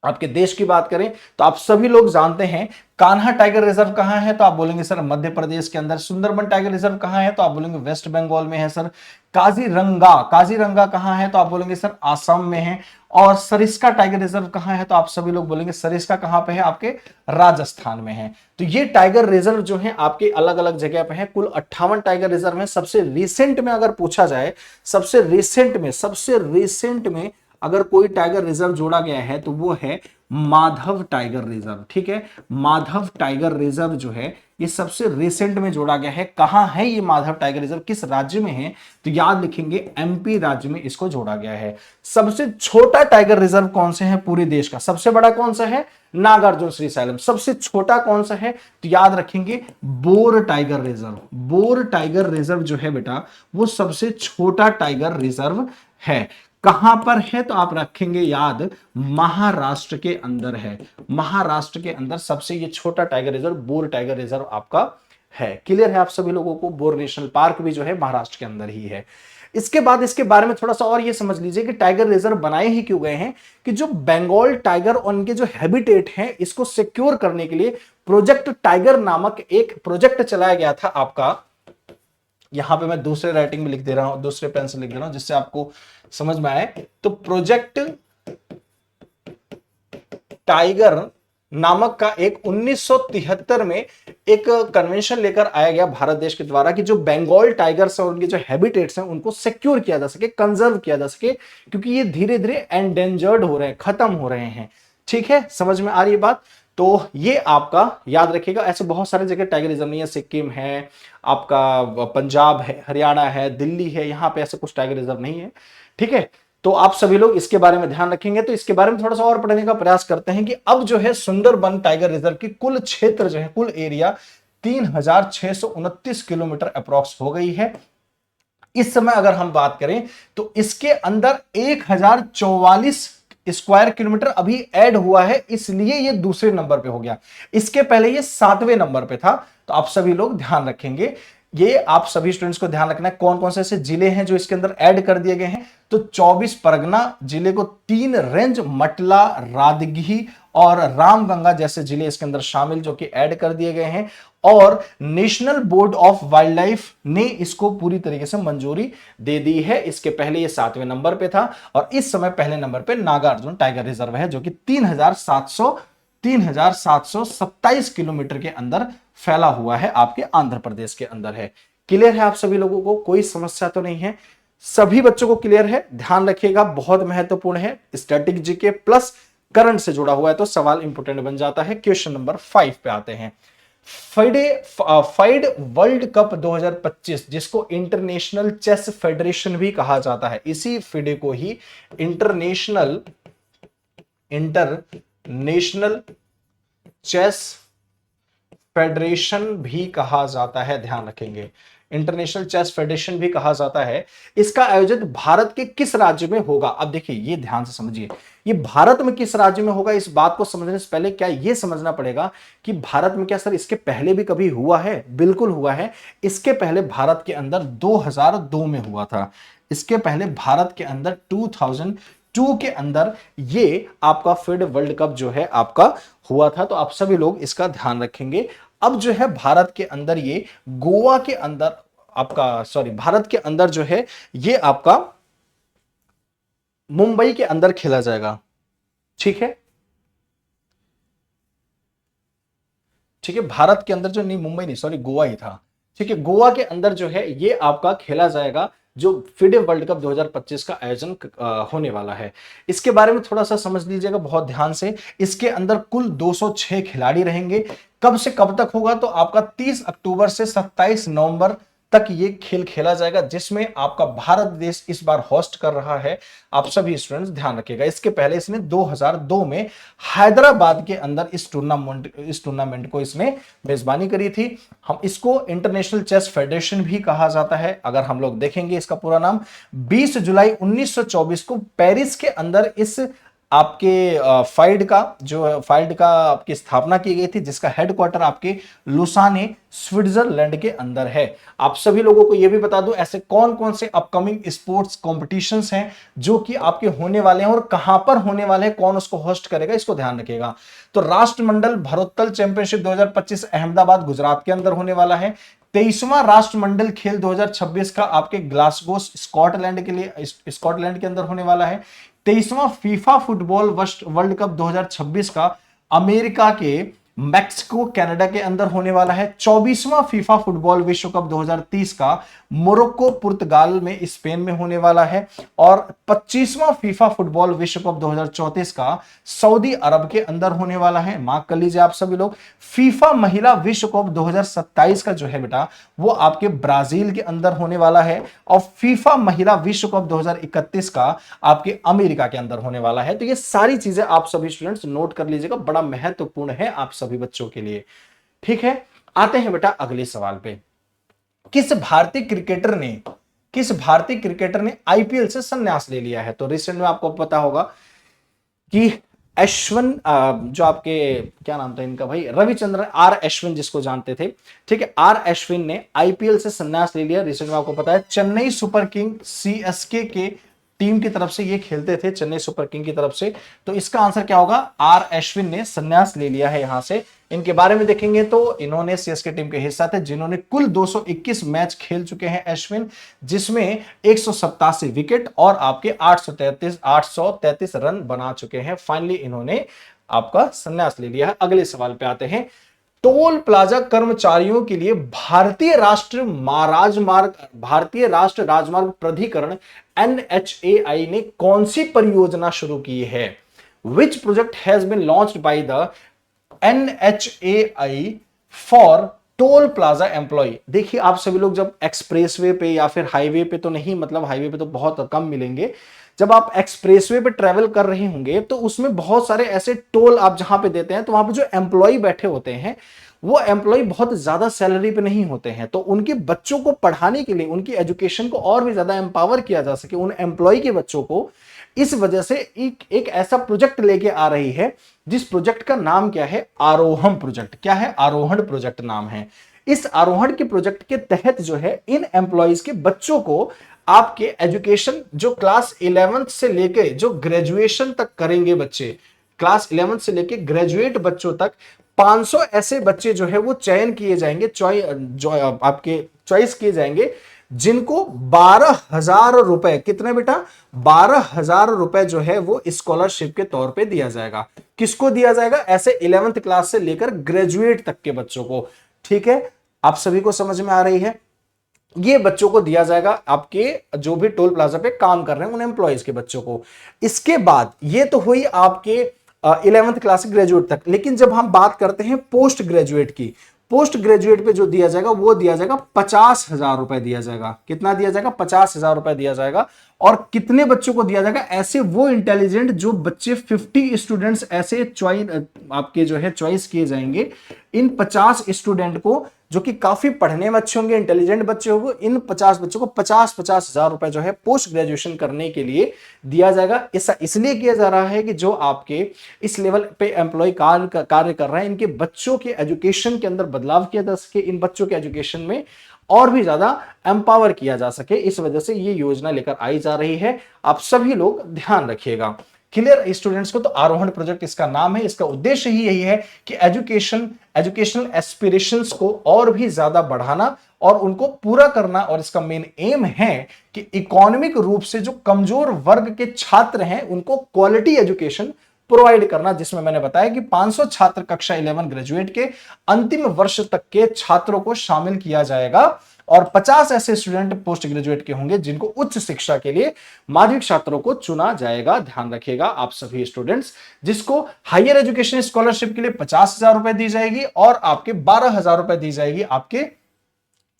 आपके देश की बात करें तो आप सभी लोग जानते हैं कान्हा टाइगर रिजर्व कहां है, तो आप बोलेंगे सर मध्य प्रदेश के अंदर। सुंदरबन टाइगर रिजर्व कहां है, तो आप बोलेंगे वेस्ट बंगाल में है सर। काजीरंगा, काजीरंगा कहां है, तो आप बोलेंगे सर आसाम में है। और सरिस्का टाइगर रिजर्व कहां है, तो आप सभी लोग बोलेंगे सरिस्का कहां पे है, आपके राजस्थान में है। तो ये टाइगर रिजर्व जो है आपके अलग अलग जगह पे है। कुल 58 टाइगर रिजर्व है। सबसे रिसेंट में अगर पूछा जाए, सबसे रिसेंट में अगर कोई टाइगर रिजर्व जोड़ा गया है तो वो है माधव टाइगर रिजर्व। ठीक है, माधव टाइगर रिजर्व जो है ये सबसे रिसेंट में जोड़ा गया है। कहां है ये माधव टाइगर रिजर्व, किस राज्य में है, तो याद लिखेंगे एमपी राज्य में इसको जोड़ा गया है। सबसे छोटा टाइगर रिजर्व कौन से है पूरे देश का? सबसे बड़ा कौन सा है? नागार्जुन श्रीशैलम। सबसे छोटा कौन सा है, तो याद रखेंगे bore tiger reserve. Bore tiger reserve जो है बेटा वो सबसे छोटा टाइगर रिजर्व है। कहां पर है, तो आप रखेंगे याद, महाराष्ट्र के अंदर है। महाराष्ट्र के अंदर सबसे ये छोटा tiger reserve bore tiger reserve आपका है। क्लियर है आप सभी लोगों को? बोर नेशनल पार्क भी जो है महाराष्ट्र के अंदर ही है। इसके बाद इसके बारे में थोड़ा सा और ये समझ लीजिए कि टाइगर रिजर्व बनाए ही क्यों गए हैं, कि जो बंगाल टाइगर और उनके जो हैबिटेट हैं इसको सिक्योर करने के लिए प्रोजेक्ट टाइगर नामक एक प्रोजेक्ट चलाया गया था आपका। यहां पे मैं दूसरे राइटिंग में लिख दे रहा हूं, दूसरे पेन से लिख दे रहा हूं जिससे आपको समझ में आए। तो प्रोजेक्ट टाइगर नामक का एक 1973 में एक कन्वेंशन लेकर आया गया भारत देश के द्वारा कि जो बंगाल टाइगर्स और उनके जो हैबिटेट्स हैं उनको सिक्योर किया जा सके, कंजर्व किया जा सके, क्योंकि ये धीरे धीरे एंडेंजर्ड हो रहे हैं, खत्म हो रहे हैं। ठीक है, समझ में आ रही है बात? तो ये आपका याद रखिएगा। ऐसे बहुत सारे जगह टाइगर रिजर्व नहीं है, सिक्किम है, आपका पंजाब है, हरियाणा है, दिल्ली है, यहां पे ऐसे कुछ टाइगर रिजर्व नहीं है। ठीक है, तो आप सभी लोग इसके बारे में ध्यान रखेंगे। तो इसके बारे में थोड़ा सा और पढ़ने का प्रयास करते हैं कि अब जो है सुंदरबन टाइगर रिजर्व की कुल क्षेत्र जो है, कुल एरिया 3629 किलोमीटर अप्रॉक्स हो गई है। इस समय अगर हम बात करें तो इसके अंदर 1044 स्क्वायर किलोमीटर अभी ऐड हुआ है, इसलिए ये दूसरे नंबर पे हो गया। इसके पहले ये 7वें नंबर पे था। तो आप सभी लोग ध्यान रखेंगे, ये आप सभी स्टूडेंट्स को ध्यान रखना है कौन कौन से ऐसे जिले हैं जो इसके अंदर ऐड कर दिए गए हैं। तो 24 परगना जिले को 3 रेंज, मटला, रादगी और रामगंगा जैसे जिले इसके अंदर शामिल जो कि ऐड कर दिए गए हैं। और national board of wild life ने इसको पूरी तरीके से मंजूरी दे दी है। इसके पहले ये 7वें नंबर पे था और इस समय पहले नंबर पे नागार्जुन टाइगर रिजर्व है जो कि 3727 किलोमीटर के अंदर फैला हुआ है, आपके आंध्र प्रदेश के अंदर है। क्लियर है आप सभी लोगों को? कोई समस्या तो नहीं है? सभी बच्चों को क्लियर है? ध्यान रखिएगा, बहुत महत्वपूर्ण है। स्टैटिक जीके प्लस करंट से जुड़ा हुआ है तो सवाल इंपोर्टेंट बन जाता है। क्वेश्चन नंबर 5 पे आते हैं। फाइड वर्ल्ड कप 2025 जिसको इंटरनेशनल चेस फेडरेशन भी कहा जाता है, इसी फिडे को ही इंटरनेशनल चेस फेडरेशन भी कहा जाता है, ध्यान रखेंगे, इंटरनेशनल चेस फेडरेशन भी कहा जाता है। इसका आयोजन भारत के किस राज्य में होगा? अब देखिए, ये ध्यान से समझिए, ये भारत में किस राज्य में होगा। इस बात को समझने से पहले क्या ये समझना पड़ेगा कि भारत में क्या सर इसके पहले भी कभी हुआ है? बिल्कुल हुआ है। इसके पहले भारत के अंदर 2002 में हुआ था। इसके पहले भारत के अंदर 2002 के अंदर ये आपका फिड वर्ल्ड कप जो है आपका हुआ था। तो आप सभी लोग इसका ध्यान रखेंगे। अब जो है भारत के अंदर ये गोवा के अंदर आपका, सॉरी, भारत के अंदर जो है ये आपका मुंबई के अंदर खेला जाएगा। ठीक है, ठीक है, भारत के अंदर जो, नहीं मुंबई नहीं, सॉरी, गोवा ही था। ठीक है, गोवा के अंदर जो है ये आपका खेला जाएगा जो फिडे वर्ल्ड कप 2025 का आयोजन होने वाला है। इसके बारे में थोड़ा सा समझ लीजिएगा बहुत ध्यान से। इसके अंदर कुल 206 खिलाड़ी रहेंगे। कब से कब तक होगा? तो आपका 30 अक्टूबर से 27 नवंबर तक ये खेल खेला जाएगा, जिसमें आपका भारत देश इस बार होस्ट कर रहा है। आप सभी स्टूडेंट्स ध्यान रखिएगा। इसके पहले इसने 2002 में हैदराबाद के अंदर इस टूर्नामेंट को इसने मेजबानी करी थी। हम इसको इंटरनेशनल चेस फेडरेशन भी कहा जाता है। अगर हम लोग देखेंगे इसका पूरा नाम, 20 जुलाई 1924 को पेरिस के अंदर इस आपके फाइड का आपकी स्थापना की गई थी, जिसका हेडक्वार्टर आपके लुसाने स्विट्जरलैंड के अंदर है। आप सभी लोगों को यह भी बता दूं ऐसे कौन कौन से अपकमिंग स्पोर्ट्स कॉम्पिटिशंस हैं जो कि आपके होने वाले हैं और कहां पर होने वाले हैं, कौन उसको होस्ट करेगा, इसको ध्यान रखिएगा। तो राष्ट्रमंडल भारोत्तोल चैंपियनशिप 2025 अहमदाबाद गुजरात के अंदर होने वाला है। 23वां राष्ट्रमंडल खेल 2026 का आपके ग्लासगो स्कॉटलैंड के अंदर होने वाला है। 23वां फीफा फुटबॉल वर्ल्ड कप 2026 का अमेरिका के मैक्सिको कनाडा के अंदर होने वाला है। 24वां फीफा फुटबॉल विश्व कप 2030 का मोरक्को पुर्तगाल में स्पेन में होने वाला है। और 25वां फीफा फुटबॉल विश्व कप 2034 का सऊदी अरब के अंदर होने वाला है। मार्क कर लीजिए आप सभी लोग। फीफा महिला विश्व कप 2027 का जो है बेटा वो आपके ब्राजील के अंदर होने वाला है। और फीफा महिला विश्व कप 2031 का आपके अमेरिका के अंदर होने वाला है। तो ये सारी चीजें आप सभी स्टूडेंट्स नोट कर लीजिएगा, बड़ा महत्वपूर्ण है आप सभी बच्चों के लिए। ठीक है, आते हैं बेटा अगले सवाल पे। किस भारतीय क्रिकेटर ने आईपीएल से संन्यास ले लिया है? तो रिसेंट में आपको पता होगा कि अश्विन, जो आपके क्या नाम था इनका भाई, रविचंद्रन, आर अश्विन जिसको जानते थे, ठीक है, आर अश्विन ने आईपीएल से संन्यास ले लिया। रिसेंट में आपको पता है चेन्नई सुपर किंग सीएसके के टीम की तरफ से ये खेलते थे, चेन्नई सुपर किंग की तरफ से। तो इसका आंसर क्या होगा? आर अश्विन ने संन्यास ले लिया है यहां से। इनके बारे में देखेंगे तो इन्होंने सीएसके टीम के हिस्सा थे जिन्होंने कुल 221 मैच खेल चुके हैं अश्विन, जिसमें 187 विकेट और आपके 833 रन बना चुके हैं। फाइनली इन्होंने आपका संन्यास ले लिया है। अगले सवाल पे आते हैं। टोल प्लाजा कर्मचारियों के लिए भारतीय राष्ट्र राजमार्ग प्राधिकरण NHAI ने कौन सी परियोजना शुरू की है? Which project has been launched by the NHAI for toll plaza employ? देखिए आप सभी लोग जब एक्सप्रेसवे पे या फिर हाईवे पे, तो नहीं, मतलब हाईवे पे तो बहुत कम मिलेंगे, जब आप एक्सप्रेसवे पे ट्रेवल कर रहे होंगे तो उसमें बहुत सारे ऐसे टोल आप जहां पे देते हैं, तो वहां पे जो एम्प्लॉय बैठे होते हैं वो एम्प्लॉय बहुत ज्यादा सैलरी पे नहीं होते हैं। तो उनके बच्चों को पढ़ाने के लिए, उनकी एजुकेशन को और भी ज्यादा एम्पावर किया जा सके उन एम्प्लॉय के बच्चों को, इस वजह से एक ऐसा प्रोजेक्ट लेके आ रही है जिस प्रोजेक्ट का नाम क्या है? आरोहण प्रोजेक्ट। क्या है? आरोहण प्रोजेक्ट नाम है। इस आरोहण के प्रोजेक्ट के तहत जो है इन एम्प्लॉयज के बच्चों को आपके एजुकेशन जो क्लास 11th से लेके जो ग्रेजुएशन तक करेंगे बच्चे, क्लास 11th से लेके ग्रेजुएट बच्चों तक 500 ऐसे बच्चे जो है वो चयन किए जाएंगे, आपके चॉइस किए जाएंगे, जिनको 12,000 रुपए, कितने बेटा? 12,000 रुपए जो है वो स्कॉलरशिप के तौर पे दिया जाएगा। किसको दिया जाएगा? ऐसे 11th क्लास से लेकर ग्रेजुएट तक के बच्चों को। ठीक है, आप सभी को समझ में आ रही है? ये बच्चों को दिया जाएगा, आपके जो भी टोल प्लाजा पे काम कर रहे हैं उन एम्प्लॉयज के बच्चों को। इसके बाद ये तो हुई आपके 11th क्लास से ग्रेजुएट तक। लेकिन जब हम बात करते हैं पोस्ट ग्रेजुएट की, पोस्ट ग्रेजुएट पे जो दिया जाएगा वो दिया जाएगा 50,000 रुपए दिया जाएगा। कितना दिया जाएगा? 50,000 रुपए दिया जाएगा। और कितने बच्चों को दिया जाएगा? ऐसे वो इंटेलिजेंट जो बच्चे 50 स्टूडेंट्स ऐसे आपके जो है चॉइस किए जाएंगे इन 50 स्टूडेंट को, जो कि काफी पढ़ने में अच्छे होंगे, इंटेलिजेंट बच्चे होंगे, इन 50 बच्चों को 50-50 हजार रुपए जो है पोस्ट ग्रेजुएशन करने के लिए दिया जाएगा। ऐसा इसलिए किया जा रहा है कि जो आपके इस लेवल पे एम्प्लॉय कार्य कर रहे हैं, इनके बच्चों के एजुकेशन के अंदर बदलाव किया जा सके, इन बच्चों के एजुकेशन में और भी ज्यादा एम्पावर किया जा सके। इस वजह से ये योजना लेकर आई जा रही है। आप सभी लोग ध्यान रखिएगा। क्लियर स्टूडेंट्स को, तो आरोहण प्रोजेक्ट इसका नाम है। इसका उद्देश्य ही यही है कि एजुकेशनल एस्पिरेशंस को और भी ज्यादा बढ़ाना और उनको पूरा करना, और इसका मेन एम है कि इकोनॉमिक रूप से जो कमजोर वर्ग के छात्र हैं उनको क्वालिटी एजुकेशन प्रोवाइड करना, जिसमें मैंने बताया कि 500 छात्र कक्षा 11 ग्रेजुएट के अंतिम वर्ष तक के छात्रों को शामिल किया जाएगा और 50 ऐसे स्टूडेंट पोस्ट ग्रेजुएट के होंगे जिनको उच्च शिक्षा के लिए माध्यमिक छात्रों को चुना जाएगा। ध्यान रखिएगा आप सभी स्टूडेंट्स, जिसको हायर एजुकेशन स्कॉलरशिप के लिए 50,000 रुपए दी जाएगी और आपके 12,000 रुपए दी जाएगी आपके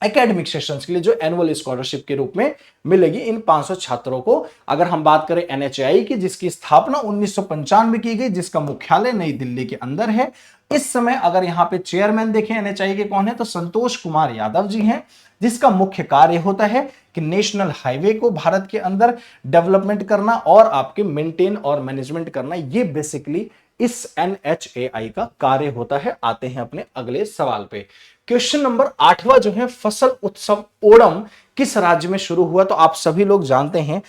एकेडमिक सेशंस के लिए, जो एनुअल स्कॉलरशिप के रूप में मिलेगी इन 500 छात्रों को। अगर हम बात करें एनएचएआई की, जिसकी स्थापना 1995 में की गई, जिसका मुख्यालय नई दिल्ली के अंदर है। इस समय अगर यहां पे चेयरमैन देखें एनएचएआई के कौन है, तो संतोष कुमार यादव जी हैं, जिसका मुख्य कार्य होता है कि नेशनल हाईवे को भारत के अंदर डेवलपमेंट करना और आपके मेंटेन और मैनेजमेंट करना। ये बेसिकली इस एनएचएआई का कार्य होता है। आते हैं अपने अगले सवाल पे। क्वेश्चन नंबर 8वां जो है, फसल उत्सव ओणम किस राज्य में शुरू हुआ? तो आप सभी लोग जानते हैं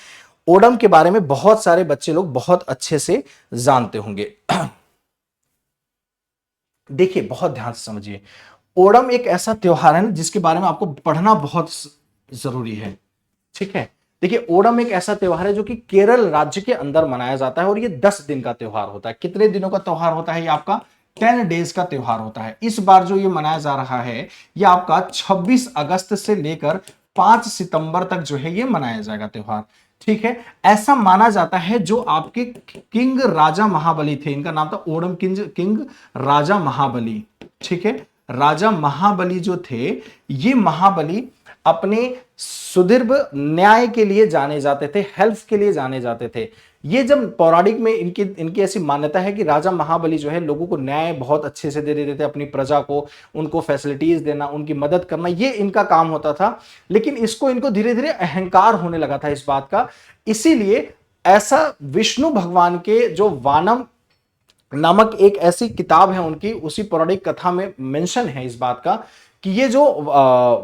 ओणम के बारे में, बहुत सारे बच्चे लोग बहुत अच्छे से जानते होंगे। देखिए बहुत ध्यान से समझिए, ओणम एक ऐसा त्योहार है जिसके बारे में आपको पढ़ना बहुत जरूरी है। ठीक है, देखिए ओणम एक ऐसा त्योहार है जो कि केरल राज्य के अंदर मनाया जाता है और ये 10 दिन का त्योहार होता है। कितने दिनों का त्योहार होता है? ये आपका 10 डेज का त्योहार होता है। इस बार जो ये मनाया जा रहा है ये आपका 26 अगस्त से लेकर 5 सितंबर तक जो है ये मनाया जाएगा त्योहार। ठीक है, ऐसा माना जाता है जो आपके किंग राजा महाबली थे, इनका नाम था ओणम किंग राजा महाबली। ठीक है, राजा महाबली जो थे, ये महाबली अपने सुदीर्घ न्याय के लिए जाने जाते थे, हेल्प के लिए जाने जाते थे। ये जब पौराणिक में इनकी ऐसी मान्यता है कि राजा महाबली जो है लोगों को न्याय बहुत अच्छे से दे देते थे, अपनी प्रजा को उनको फैसिलिटीज देना, उनकी मदद करना, ये इनका काम होता था। लेकिन इनको धीरे धीरे अहंकार होने लगा था इस बात का। इसीलिए ऐसा विष्णु भगवान के जो वानम नामक एक ऐसी किताब है उनकी, उसी पौराणिक कथा में मेंशन है इस बात का कि ये जो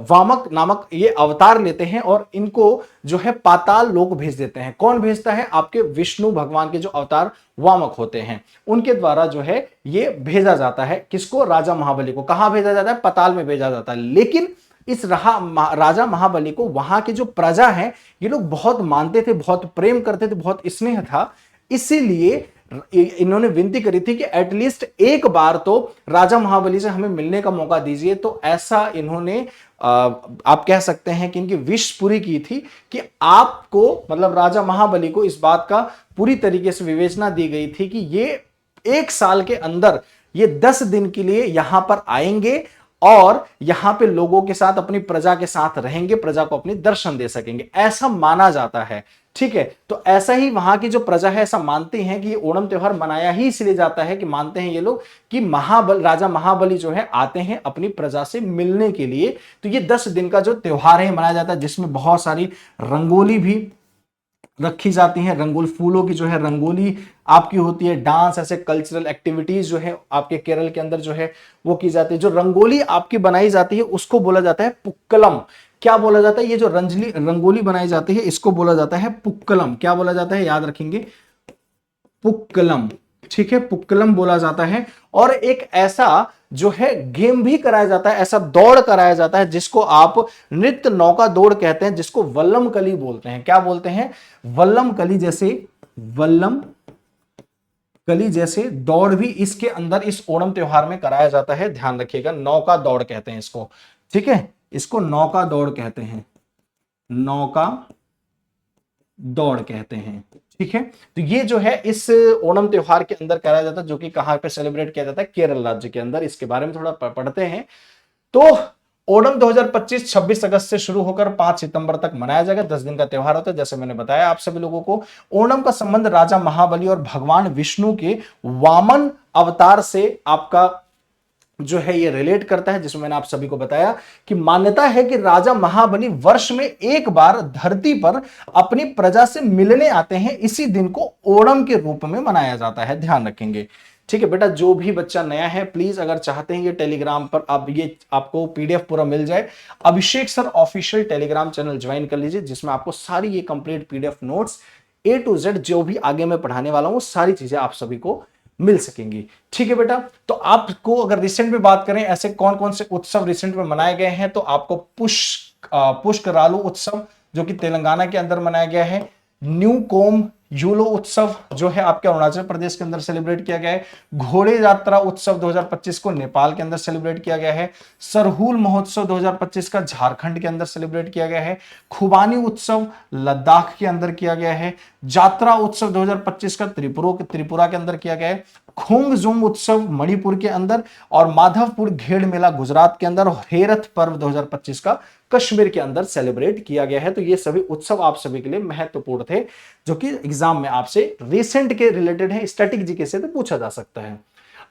वामक नामक ये अवतार लेते हैं और इनको जो है पाताल लोक भेज देते हैं। कौन भेजता है? आपके विष्णु भगवान के जो अवतार वामक होते हैं उनके द्वारा जो है ये भेजा जाता है। किसको? राजा महाबली को। कहां भेजा जाता है? पाताल में भेजा जाता है। लेकिन इस राजा महाबली को वहां की जो प्रजा है ये लोग बहुत मानते थे, बहुत प्रेम करते थे, बहुत स्नेह था। इसीलिए इन्होंने विनती करी थी कि एटलीस्ट एक बार तो राजा महाबली से हमें मिलने का मौका दीजिए। तो ऐसा इन्होंने आप कह सकते हैं कि इनकी विश पूरी की थी कि आपको, मतलब राजा महाबली को इस बात का पूरी तरीके से विवेचना दी गई थी कि ये 1 साल के अंदर ये 10 दिन के लिए यहां पर आएंगे और यहां पे लोगों के साथ, अपनी प्रजा के साथ रहेंगे, प्रजा को अपनी दर्शन दे सकेंगे, ऐसा माना जाता है। ठीक है, तो ऐसा ही वहां की जो प्रजा है ऐसा मानती हैं कि ये ओणम त्योहार मनाया ही इसलिए जाता है कि मानते हैं ये लोग कि राजा महाबली जो है आते हैं अपनी प्रजा से मिलने के लिए। तो ये 10 दिन का जो त्योहार है मनाया जाता है, जिसमें बहुत सारी रंगोली भी रखी जाती हैं। फूलों की जो है रंगोली आपकी होती है, डांस, ऐसे कल्चरल एक्टिविटीज जो है आपके केरल के अंदर जो है वो की जाती है। जो रंगोली आपकी बनाई जाती है उसको बोला जाता है पुक्कलम। क्या बोला जाता है? ये जो रंगोली बनाई जाती है इसको बोला जाता है पुक्कलम। क्या बोला जाता है? याद रखेंगे, पुक्कलम। ठीक है, पुक्कलम बोला जाता है। और एक ऐसा जो है गेम भी कराया जाता है, ऐसा दौड़ कराया जाता है जिसको आप नृत्य नौका दौड़ कहते हैं, जिसको वल्लम कली बोलते हैं। क्या बोलते हैं? वल्लम कली जैसे दौड़ भी इसके अंदर इस ओणम त्योहार में कराया जाता है। ध्यान रखिएगा, नौका दौड़ कहते हैं इसको। ठीक है, इसको नौका दौड़ कहते हैं, नौका दौड़ कहते हैं। ठीक है, तो ये जो है इस ओणम त्योहार के अंदर कराया जाता है, जो कि कहां पे सेलिब्रेट किया जाता है? केरल राज्य के अंदर। इसके बारे में थोड़ा पढ़ते हैं। तो ओणम 2025 26 अगस्त से शुरू होकर 5 सितंबर तक मनाया जाएगा। 10 दिन का त्योहार होता है। जैसे मैंने बताया आप सभी लोगों को, ओणम का संबंध राजा महाबली और भगवान विष्णु के वामन अवतार से आपका जो है ये रिलेट करता है, जिसमें मैंने आप सभी को बताया कि मान्यता है कि राजा महाबली वर्ष में एक बार धरती पर अपनी प्रजा से मिलने आते हैं। इसी दिन को ओणम के रूप में मनाया जाता है, ध्यान रखेंगे। ठीक है बेटा, जो भी बच्चा नया है प्लीज अगर चाहते हैं ये टेलीग्राम पर अब ये आपको पीडीएफ पूरा मिल जाए, Abhishek sir official Telegram channel join कर लीजिए, जिसमें आपको सारी ये complete PDF notes A to Z जो भी आगे मैं पढ़ाने वाला हूं सारी चीजें आप सभी को मिल सकेंगी। ठीक है बेटा, तो आपको अगर रिसेंट में बात करें ऐसे कौन कौन से उत्सव रिसेंट में मनाए गए हैं, तो आपको पुष्करालू उत्सव जो कि तेलंगाना के अंदर मनाया गया है, न्यू कोम यूलो उत्सव जो है आपके अरुणाचल प्रदेश के अंदर सेलिब्रेट किया गया है, घोड़े यात्रा उत्सव 2025 को नेपाल के अंदर सेलिब्रेट किया गया है, सरहुल महोत्सव 2025 का झारखंड के अंदर सेलिब्रेट किया गया है, खुबानी उत्सव लद्दाख के अंदर किया गया है, जात्रा उत्सव 2025 का त्रिपुरा के अंदर किया गया है, खोंगजुम उत्सव मणिपुर के अंदर, और माधवपुर घेड़ मेला गुजरात के अंदर, और हेरथ पर्व 2025 का कश्मीर के अंदर सेलिब्रेट किया गया है। तो ये सभी उत्सव आप सभी के लिए महत्वपूर्ण थे, जो कि एग्जाम में आपसे रिसेंट के रिलेटेड है, स्टैटिक जीके से तो पूछा जा सकता है।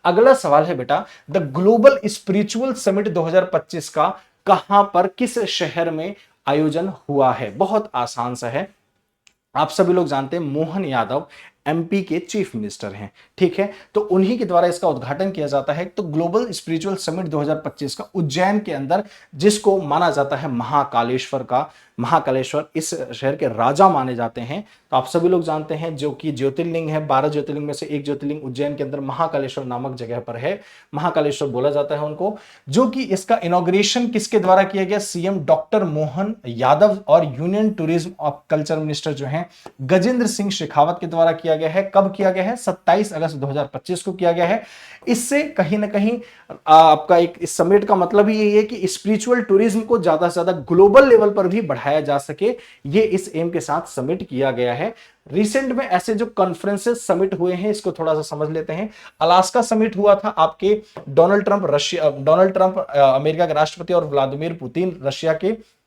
अगला सवाल है बेटा, द ग्लोबल स्पिरिचुअल समिट 2025 का कहां पर किस शहर में आयोजन हुआ है? बहुत आसान सा है, आप सभी लोग जानते हैं मोहन यादव एमपी के चीफ मिनिस्टर हैं। ठीक है, तो उन्हीं के द्वारा इसका उद्घाटन किया जाता है। तो ग्लोबल स्पिरिचुअल समिट 2025 का उज्जैन के अंदर, जिसको माना जाता है महाकालेश्वर इस शहर के राजा माने जाते हैं। तो आप सभी लोग जानते हैं जो कि ज्योतिर्लिंग है, 12 ज्योतिर्लिंग में से एक ज्योतिर्लिंग उज्जैन के अंदर महाकालेश्वर नामक जगह पर है, महाकालेश्वर बोला जाता है उनको। जो कि इसका इनॉग्रेशन किसके द्वारा किया गया? सीएम डॉक्टर मोहन यादव और यूनियन टूरिज्म और कल्चर मिनिस्टर जो हैं गजेंद्र सिंह शेखावत के द्वारा किया गया है। कब किया गया है? 27 अगस्त 2025 को किया गया है। इससे कहीं ना कहीं आपका एक इस समिट का मतलब ही यही है कि स्पिरिचुअल टूरिज्म को ज्यादा से ज्यादा ग्लोबल लेवल पर भी बढ़ाया जा सके, ये इस एम के साथ समिट किया गया है। रिसेंट में ऐसे जो कॉन्फ्रेंसेस समिट हुए हैं इसको थोड़ा सा समझ लेते हैं। अलास्का समिट हुआ था आपके डोनाल्ड ट्रंप अमेरिका के राष्ट्रपति और व्लादिमीर पुतिन रशिया के,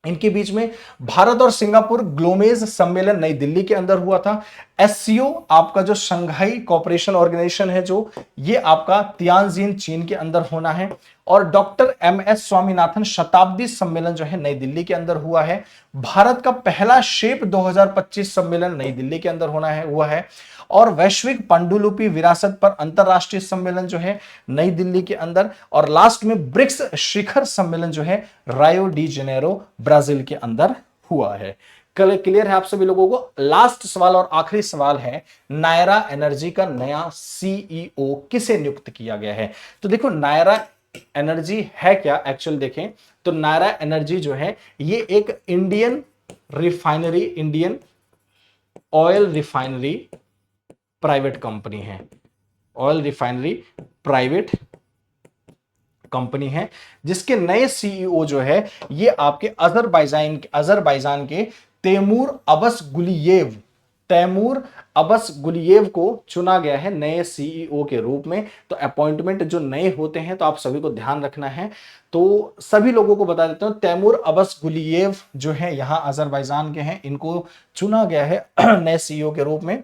इनके बीच में। भारत और सिंगापुर ग्लोमेज सम्मेलन नई दिल्ली के अंदर हुआ था। एससीओ आपका जो शंघाई कोऑपरेशन ऑर्गेनाइजेशन है जो, ये आपका तियानजिन चीन के अंदर होना है। और डॉक्टर एमएस स्वामीनाथन शताब्दी सम्मेलन जो है नई दिल्ली के अंदर हुआ है। भारत का पहला शेप 2025 सम्मेलन नई दिल्ली के अंदर हुआ है। और वैश्विक पांडुलिपि विरासत पर अंतरराष्ट्रीय सम्मेलन जो है नई दिल्ली के अंदर। और लास्ट में ब्रिक्स शिखर सम्मेलन जो है रायो डी जेनेरो ब्राजील के अंदर हुआ है। क्लियर है आप सभी लोगों को? लास्ट सवाल और आखिरी सवाल है, नायरा एनर्जी का नया सीईओ किसे नियुक्त किया गया है? तो देखो नायरा एनर्जी है क्या, एक्चुअल देखें तो नायरा एनर्जी जो है ये एक Indian oil refinery private company है। ऑयल रिफाइनरी प्राइवेट कंपनी है, जिसके नए सीईओ जो है ये आपके अजरबैजान के तैमूर अब्बस गुलियेव को चुना गया है नए सीईओ के रूप में। तो अपॉइंटमेंट जो नए होते हैं तो आप सभी को ध्यान रखना है। तो सभी लोगों को बता देता हूं, तैमूर अब्बस गुलियेव जो है यहां अजरबैजान के हैं, इनको चुना गया है नए सीईओ के रूप में।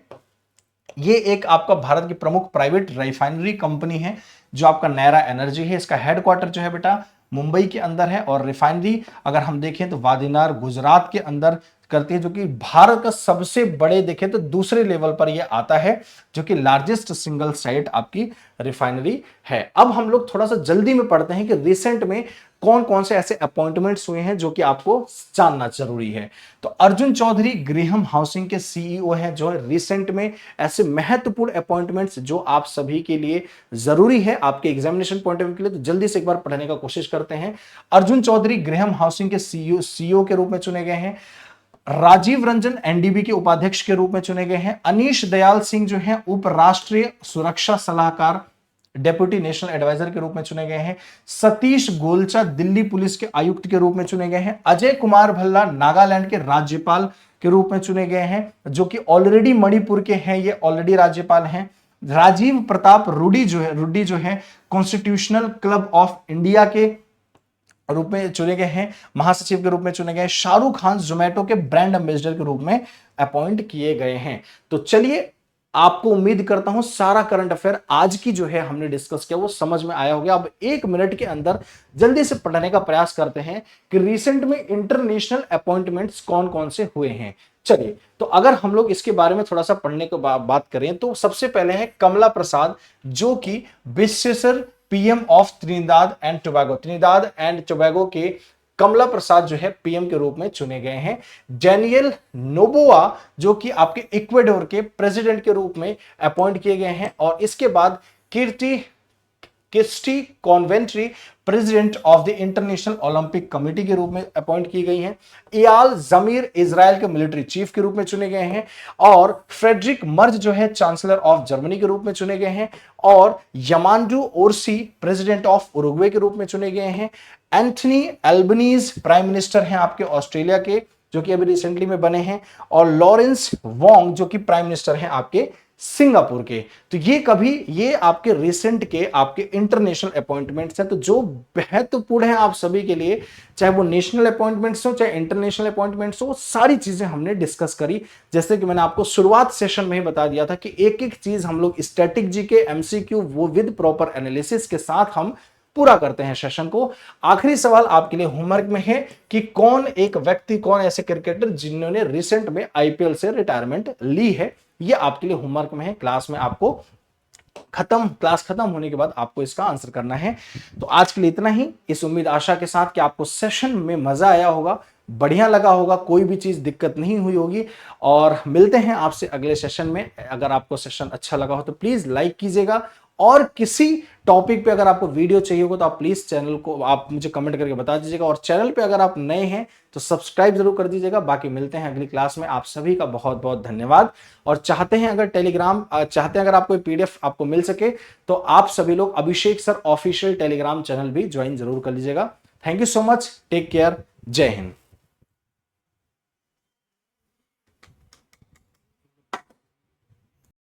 ये एक आपका भारत की प्रमुख प्राइवेट रिफाइनरी कंपनी है जो आपका नायरा एनर्जी है। इसका हेडक्वार्टर जो है बेटा मुंबई के अंदर है। और रिफाइनरी अगर हम देखें तो वादिनार गुजरात के अंदर करती है, जो कि भारत का सबसे बड़े देखें तो दूसरे लेवल पर यह आता है, जो कि लार्जेस्ट सिंगल साइट आपकी रिफाइनरी है। अब हम लोग थोड़ा सा जल्दी में पढ़ते हैं कि रिसेंट में कौन कौन से ऐसे अपॉइंटमेंट्स हुए हैं जो कि आपको जानना जरूरी है। तो अर्जुन चौधरी ग्रीहम हाउसिंग के सीईओ हैं, जो रिसेंट में ऐसे महत्वपूर्ण अपॉइंटमेंट्स जो आप सभी के लिए जरूरी है आपके एग्जामिनेशन पॉइंट ऑफ व्यू के लिए, तो जल्दी से एक बार पढ़ने का कोशिश करते हैं। अर्जुन चौधरी ग्रीहम हाउसिंग के सीईओ के रूप में चुने गए हैं। राजीव रंजन एनडीबी के उपाध्यक्ष के रूप में चुने गए हैं। अनीश दयाल सिंह जो हैं उपराष्ट्रीय सुरक्षा सलाहकार डेप्यूटी नेशनल एडवाइजर के रूप में चुने गए हैं। सतीश गोलचा दिल्ली पुलिस के आयुक्त के रूप में चुने गए हैं। अजय कुमार भल्ला नागालैंड के राज्यपाल के रूप में चुने गए हैं, जो कि ऑलरेडी मणिपुर के हैं, ये ऑलरेडी राज्यपाल हैं। राजीव प्रताप रूडी जो है कॉन्स्टिट्यूशनल क्लब ऑफ इंडिया के रूप में चुने गए हैं, महासचिव के रूप में चुने गए। शाहरुख खान जोमेटो के ब्रांड एम्बेसडर के रूप में अपॉइंट किए गए हैं। तो चलिए आपको उम्मीद करता हूं सारा करंट अफेयर आज की जो है हमने डिस्कस किया वो समझ में आया होगा। अब 1 मिनट के अंदर जल्दी से पढ़ने का प्रयास करते हैं कि रिसेंट में इंटरनेशनल अपॉइंटमेंट्स कौन कौन से हुए हैं। चलिए, तो अगर हम लोग इसके बारे में थोड़ा सा पढ़ने को बात करें तो सबसे पहले है कमला प्रसाद, जो कि विशेषर PM of Trinidad and Tobago के कमला प्रसाद जो है पीएम के रूप में चुने गए हैं। डेनियल नोबोआ जो कि आपके इक्वेडोर के प्रेसिडेंट के रूप में अपॉइंट किए गए हैं। और इसके बाद Kirsty Coventry president of the international Olympic committee के रूप में अपॉइंट की गई हैं। इयाल जमीर इजराइल के मिलिट्री चीफ के रूप में चुने गए हैं। और फ्रेडरिक मर्ज जो है चांसलर ऑफ जर्मनी के रूप में चुने गए हैं। और यमांडू ओरसी प्रेसिडेंट ऑफ उरुग्वे के रूप में चुने गए हैं। एंथनी एल्बनीज प्राइम मिनिस्टर हैं आपके ऑस्ट्रेलिया के, जो कि अभी रिसेंटली में बने हैं। और लॉरेंस वोंग जो कि प्राइम मिनिस्टर हैं आपके सिंगापुर के। तो ये आपके रिसेंट के आपके इंटरनेशनल अपॉइंटमेंट्स हैं, तो जो महत्वपूर्ण है आप सभी के लिए, चाहे वो नेशनल अपॉइंटमेंट्स हो चाहे इंटरनेशनल अपॉइंटमेंट्स हो, सारी चीजें हमने डिस्कस करी। जैसे कि मैंने आपको शुरुआत सेशन में ही बता दिया था कि एक एक चीज हम लोग स्टैटिक जी के एमसीक्यू वो विद प्रॉपर एनालिसिस के साथ हम पूरा करते हैं सेशन को। आखिरी सवाल आपके लिए होमवर्क में है कि कौन ऐसे क्रिकेटर जिन्होंने रिसेंट में आईपीएल से रिटायरमेंट ली है, ये आपके लिए होमवर्क में है। क्लास खत्म होने के बाद आपको इसका आंसर करना है। तो आज के लिए इतना ही, इस उम्मीद आशा के साथ कि आपको सेशन में मजा आया होगा, बढ़िया लगा होगा, कोई भी चीज दिक्कत नहीं हुई होगी। और मिलते हैं आपसे अगले सेशन में। अगर आपको सेशन अच्छा लगा हो तो प्लीज लाइक कीजिएगा, और किसी टॉपिक पे अगर आपको वीडियो चाहिए होगा तो आप प्लीज चैनल को आप मुझे कमेंट करके बता दीजिएगा। और चैनल पे अगर आप नए हैं तो सब्सक्राइब जरूर कर दीजिएगा। बाकी मिलते हैं अगली क्लास में। आप सभी का बहुत बहुत धन्यवाद। और चाहते हैं अगर आपको पीडीएफ आपको मिल सके तो आप सभी लोग Abhishek sir official Telegram channel भी ज्वाइन जरूर कर लीजिएगा। Thank you so much, take care, Jai Hind.